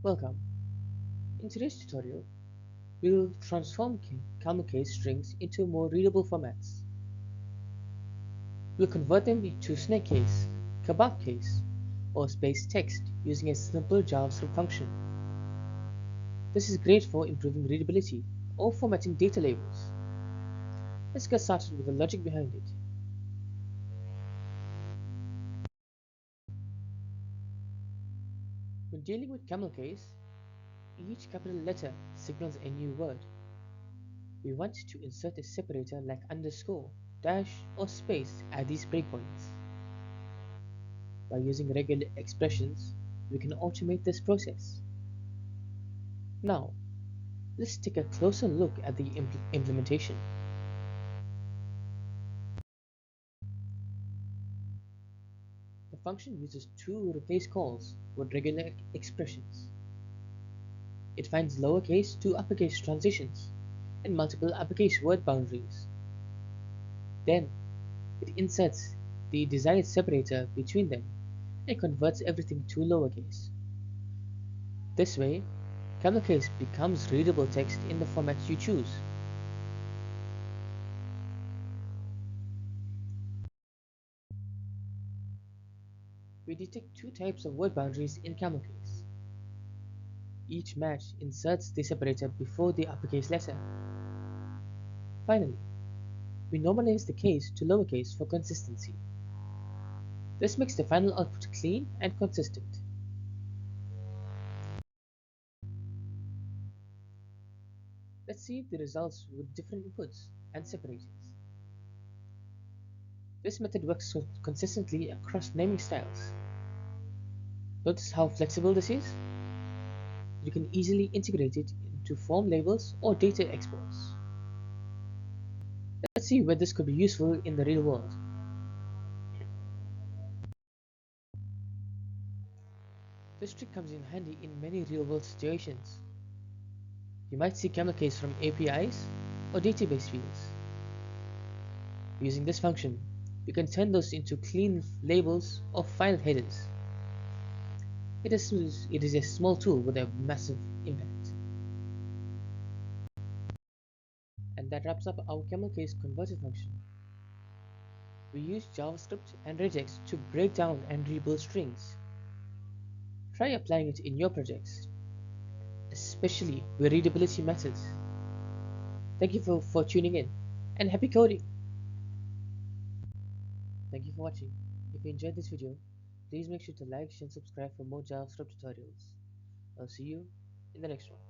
Welcome. In today's tutorial, we will transform camelCase strings into more readable formats. We'll convert them into snake case, kebab case, or space text using a simple JavaScript function. This is great for improving readability or formatting data labels. Let's get started with the logic behind it. When dealing with camelCase, each capital letter signals a new word. We want to insert a separator like underscore, dash, or space at these breakpoints. By using regular expressions, we can automate this process. Now, let's take a closer look at the implementation. The function uses two replace calls with regular expressions. It finds lowercase to uppercase transitions and multiple uppercase word boundaries. Then, it inserts the desired separator between them and converts everything to lowercase. This way, camelCase becomes readable text in the format you choose. We detect two types of word boundaries in camelCase. Each match inserts the separator before the uppercase letter. Finally, we normalize the case to lowercase for consistency. This makes the final output clean and consistent. Let's see the results with different inputs and separators. This method works consistently across naming styles. Notice how flexible this is? You can easily integrate it into form labels or data exports. Let's see where this could be useful in the real world. This trick comes in handy in many real-world situations. You might see camelCase from APIs or database fields. Using this function, you can turn those into clean labels or file headers. It is a small tool with a massive impact. And that wraps up our camelCase converter function. We use JavaScript and regex to break down and rebuild strings. Try applying it in your projects, especially where readability matters. Thank you for tuning in, and happy coding! Thank you for watching. If you enjoyed this video, please make sure to like, share, and subscribe for more JavaScript tutorials. I'll see you in the next one.